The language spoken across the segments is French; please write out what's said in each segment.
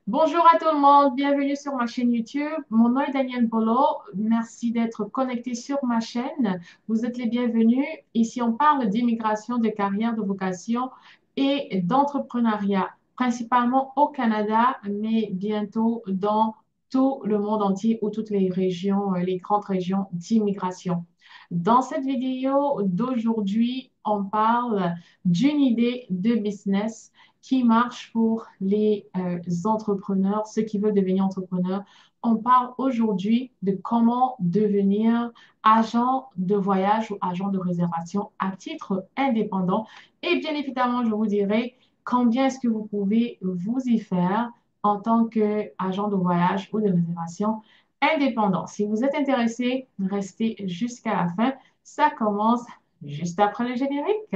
Bonjour à tout le monde, bienvenue sur ma chaîne YouTube. Mon nom est Daniel Bolo. Merci d'être connecté sur ma chaîne. Vous êtes les bienvenus. Ici, on parle d'immigration, de carrière, de vocation et d'entrepreneuriat, principalement au Canada, mais bientôt dans tout le monde entier ou toutes les régions, les grandes régions d'immigration. Dans cette vidéo d'aujourd'hui, on parle d'une idée de business qui marche pour les entrepreneurs, ceux qui veulent devenir entrepreneurs. On parle aujourd'hui de comment devenir agent de voyage ou agent de réservation à titre indépendant. Et bien évidemment, je vous dirai combien est-ce que vous pouvez vous y faire en tant qu'agent de voyage ou de réservation indépendant. Si vous êtes intéressé, restez jusqu'à la fin. Ça commence juste après le générique.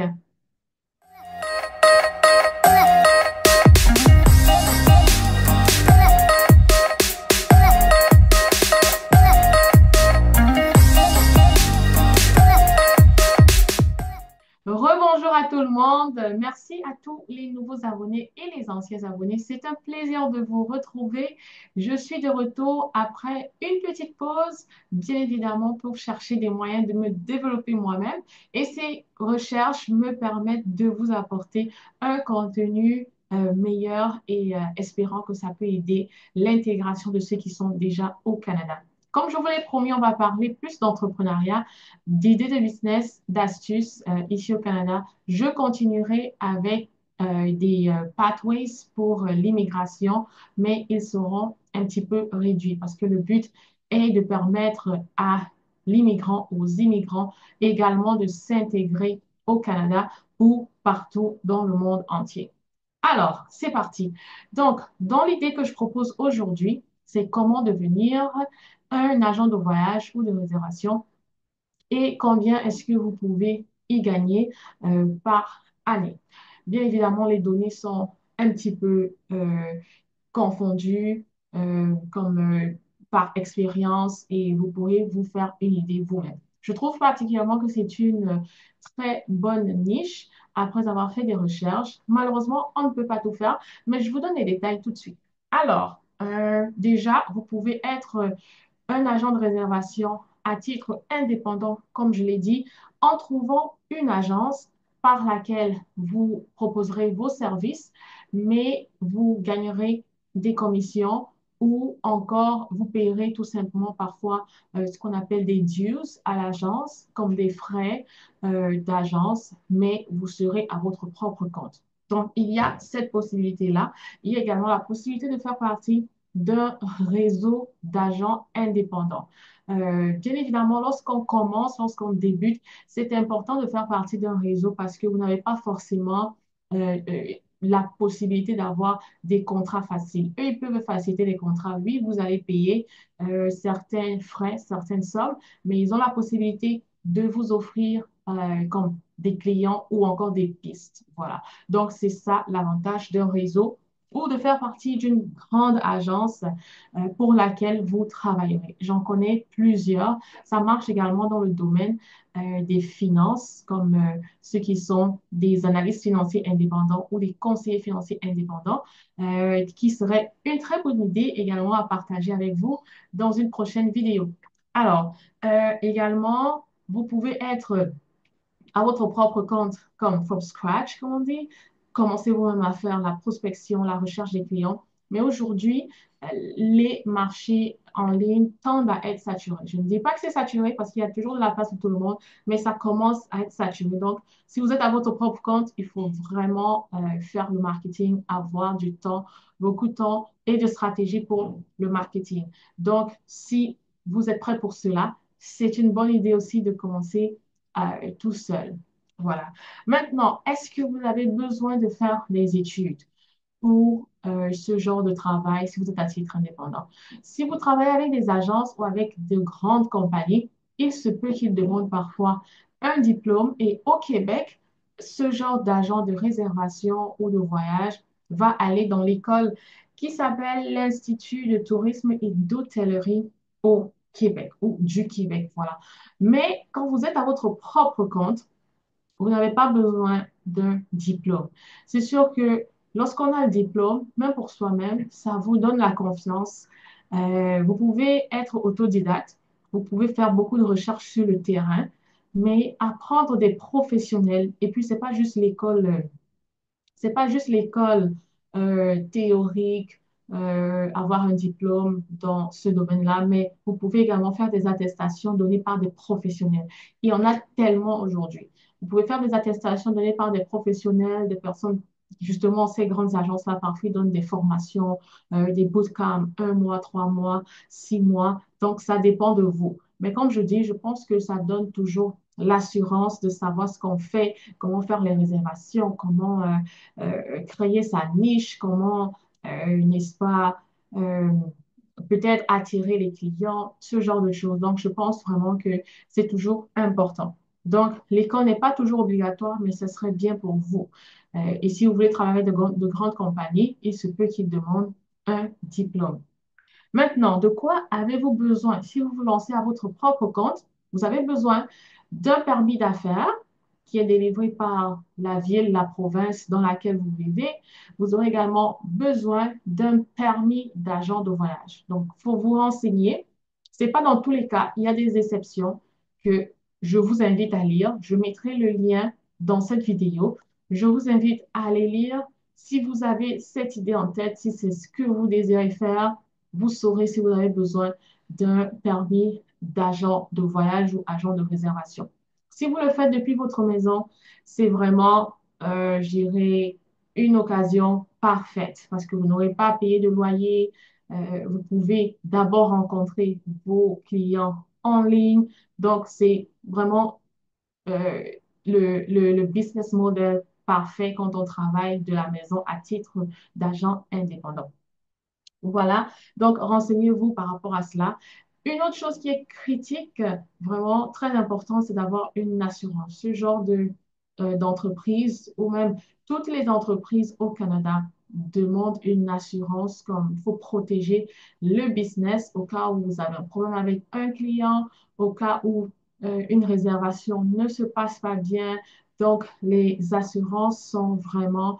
Rebonjour à tout le monde. Merci à tous les nouveaux abonnés et les anciens abonnés. C'est un plaisir de vous retrouver. Je suis de retour après une petite pause, bien évidemment, pour chercher des moyens de me développer moi-même. Et ces recherches me permettent de vous apporter un contenu meilleur et espérant que ça peut aider l'intégration de ceux qui sont déjà au Canada. Comme je vous l'ai promis, on va parler plus d'entrepreneuriat, d'idées de business, d'astuces ici au Canada. Je continuerai avec des pathways pour l'immigration, mais ils seront un petit peu réduits parce que le but est de permettre à l'immigrant, aux immigrants également de s'intégrer au Canada ou partout dans le monde entier. Alors, c'est parti. Donc, dans l'idée que je propose aujourd'hui, c'est comment devenir un agent de voyage ou de réservation et combien est-ce que vous pouvez y gagner par année. Bien évidemment, les données sont un petit peu confondues comme par expérience et vous pourrez vous faire une idée vous-même. Je trouve particulièrement que c'est une très bonne niche après avoir fait des recherches. Malheureusement, on ne peut pas tout faire, mais je vous donne les détails tout de suite. Alors, déjà, vous pouvez être un agent de réservation à titre indépendant, comme je l'ai dit, en trouvant une agence par laquelle vous proposerez vos services, mais vous gagnerez des commissions ou encore vous payerez tout simplement parfois ce qu'on appelle des dues à l'agence, comme des frais d'agence, mais vous serez à votre propre compte. Donc, il y a cette possibilité-là. Il y a également la possibilité de faire partie d'un réseau d'agents indépendants. Bien évidemment, lorsqu'on commence, lorsqu'on débute, c'est important de faire partie d'un réseau parce que vous n'avez pas forcément la possibilité d'avoir des contrats faciles. Eux, ils peuvent faciliter les contrats. Oui, vous allez payer certains frais, certaines sommes, mais ils ont la possibilité de vous offrir comme des clients ou encore des pistes. Voilà. Donc, c'est ça l'avantage d'un réseau ou de faire partie d'une grande agence pour laquelle vous travaillerez. J'en connais plusieurs. Ça marche également dans le domaine des finances, comme ceux qui sont des analystes financiers indépendants ou des conseillers financiers indépendants, qui serait une très bonne idée également à partager avec vous dans une prochaine vidéo. Alors, également, vous pouvez être à votre propre compte, comme from scratch, comme on dit. Commencez vous-même à faire la prospection, la recherche des clients. Mais aujourd'hui, les marchés en ligne tendent à être saturés. Je ne dis pas que c'est saturé parce qu'il y a toujours de la place pour tout le monde, mais ça commence à être saturé. Donc, si vous êtes à votre propre compte, il faut vraiment faire le marketing, avoir du temps, beaucoup de temps et de stratégie pour le marketing. Donc, si vous êtes prêt pour cela, c'est une bonne idée aussi de commencer tout seul. Voilà. Maintenant, est-ce que vous avez besoin de faire des études pour ce genre de travail si vous êtes à titre indépendant? Si vous travaillez avec des agences ou avec de grandes compagnies, il se peut qu'ils demandent parfois un diplôme et au Québec, ce genre d'agent de réservation ou de voyage va aller dans l'école qui s'appelle l'Institut de tourisme et d'hôtellerie au Québec ou du Québec. Voilà. Mais quand vous êtes à votre propre compte, vous n'avez pas besoin d'un diplôme. C'est sûr que Lorsqu'on a le diplôme, même pour soi-même, ça vous donne la confiance. Vous pouvez être autodidacte, vous pouvez faire beaucoup de recherches sur le terrain, mais apprendre des professionnels. Et puis, c'est pas juste l'école théorique, avoir un diplôme dans ce domaine-là, mais vous pouvez également faire des attestations données par des professionnels. Il y en a tellement aujourd'hui. Vous pouvez faire des attestations données par des professionnels, des personnes, justement, ces grandes agences-là, parfois, ils donnent des formations, des bootcamps, 1 mois, 3 mois, 6 mois. Donc, ça dépend de vous. Mais comme je dis, je pense que ça donne toujours l'assurance de savoir ce qu'on fait, comment faire les réservations, comment créer sa niche, comment, n'est-ce pas, euh, peut-être attirer les clients, ce genre de choses. Donc, je pense vraiment que c'est toujours important. Donc, l'école n'est pas toujours obligatoire, mais ce serait bien pour vous. Et si vous voulez travailler de grandes compagnies, il se peut qu'ils demandent un diplôme. Maintenant, de quoi avez-vous besoin? Si vous vous lancez à votre propre compte, vous avez besoin d'un permis d'affaires qui est délivré par la ville, la province dans laquelle vous vivez. Vous aurez également besoin d'un permis d'agent de voyage. Donc, il faut vous renseigner. Ce n'est pas dans tous les cas. Il y a des exceptions que je vous invite à lire. Je mettrai le lien dans cette vidéo. Je vous invite à aller lire. Si vous avez cette idée en tête, si c'est ce que vous désirez faire, vous saurez si vous avez besoin d'un permis d'agent de voyage ou agent de réservation. Si vous le faites depuis votre maison, c'est vraiment, je dirais, une occasion parfaite parce que vous n'aurez pas à payer de loyer. Vous pouvez d'abord rencontrer vos clients en ligne. Donc, c'est vraiment euh, le business model parfait quand on travaille de la maison à titre d'agent indépendant. Voilà, donc renseignez-vous par rapport à cela. Une autre chose qui est critique, vraiment très important, c'est d'avoir une assurance. Ce genre d'entreprise ou même toutes les entreprises au Canada demandent une assurance comme il faut protéger le business au cas où vous avez un problème avec un client, au cas où une réservation ne se passe pas bien. Donc, les assurances sont vraiment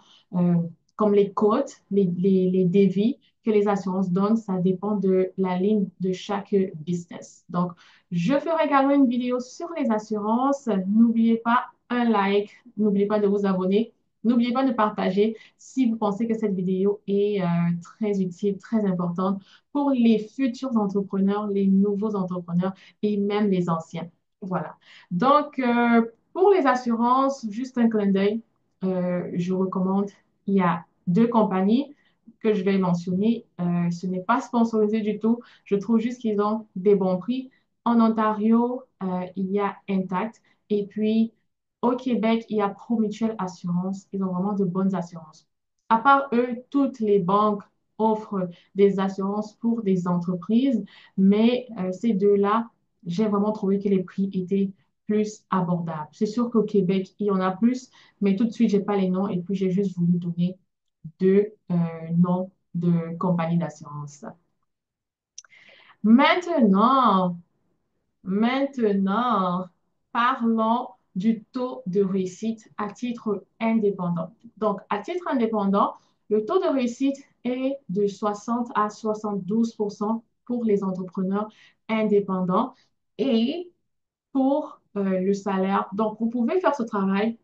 comme les cotes, les devis que les assurances donnent, ça dépend de la ligne de chaque business. Donc, je ferai également une vidéo sur les assurances. N'oubliez pas un like, n'oubliez pas de vous abonner, n'oubliez pas de partager si vous pensez que cette vidéo est très utile, très importante pour les futurs entrepreneurs, les nouveaux entrepreneurs et même les anciens. Voilà. Donc, pour les assurances, juste un clin d'œil, je recommande, il y a deux compagnies que je vais mentionner. Ce n'est pas sponsorisé du tout. Je trouve juste qu'ils ont des bons prix. En Ontario, il y a Intact. Et puis, au Québec, il y a Promutuelle Assurance. Ils ont vraiment de bonnes assurances. À part eux, toutes les banques offrent des assurances pour des entreprises, mais ces deux-là, j'ai vraiment trouvé que les prix étaient plus abordables. C'est sûr qu'au Québec, il y en a plus, mais tout de suite, j'ai pas les noms et puis j'ai juste voulu donner deux noms de compagnies d'assurance. Maintenant, maintenant, parlons du taux de réussite à titre indépendant. Donc, à titre indépendant, le taux de réussite est de 60 à 72% pour les entrepreneurs indépendants et pour le salaire. Donc, vous pouvez faire ce travail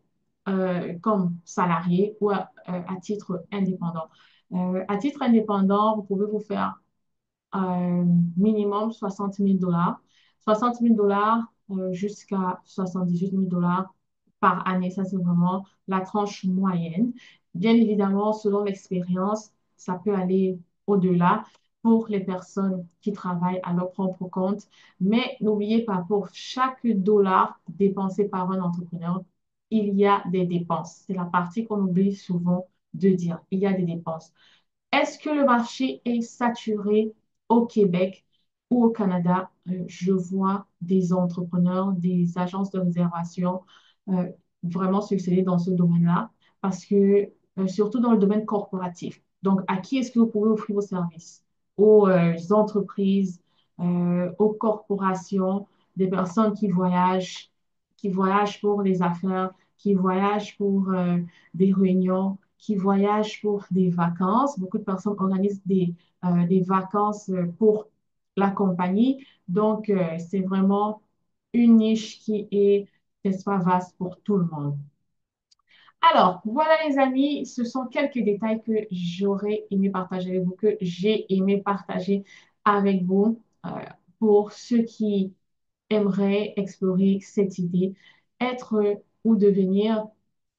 comme salarié ou à titre indépendant. À titre indépendant, vous pouvez vous faire minimum 60 000 $. 60 000 $ jusqu'à 78 000 $ par année. Ça, c'est vraiment la tranche moyenne. Bien évidemment, selon l'expérience, ça peut aller au-delà pour les personnes qui travaillent à leur propre compte. Mais n'oubliez pas, pour chaque dollar dépensé par un entrepreneur, il y a des dépenses. C'est la partie qu'on oublie souvent de dire. Il y a des dépenses. Est-ce que le marché est saturé au Québec ou au Canada? Je vois des entrepreneurs, des agences de réservation euh, vraiment succéder dans ce domaine-là parce que, surtout dans le domaine corporatif. Donc, à qui est-ce que vous pouvez offrir vos services? Aux entreprises, aux corporations, des personnes qui voyagent pour les affaires, qui voyagent pour des réunions qui voyagent pour des vacances. Beaucoup de personnes organisent des vacances pour la compagnie. Donc, c'est vraiment une niche qui est, n'est-ce pas, vaste pour tout le monde. Alors, voilà les amis, ce sont quelques détails que j'aurais aimé partager avec vous, que j'ai aimé partager avec vous pour ceux qui aimeraient explorer cette idée, être ou devenir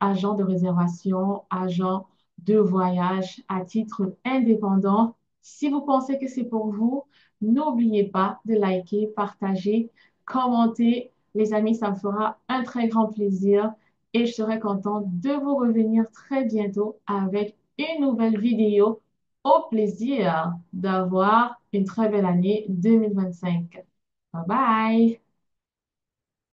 agent de réservation, agent de voyage à titre indépendant. Si vous pensez que c'est pour vous, n'oubliez pas de liker, partager, commenter. Les amis, ça me fera un très grand plaisir et je serai contente de vous revenir très bientôt avec une nouvelle vidéo. Au plaisir d'avoir une très belle année 2025. Bye bye!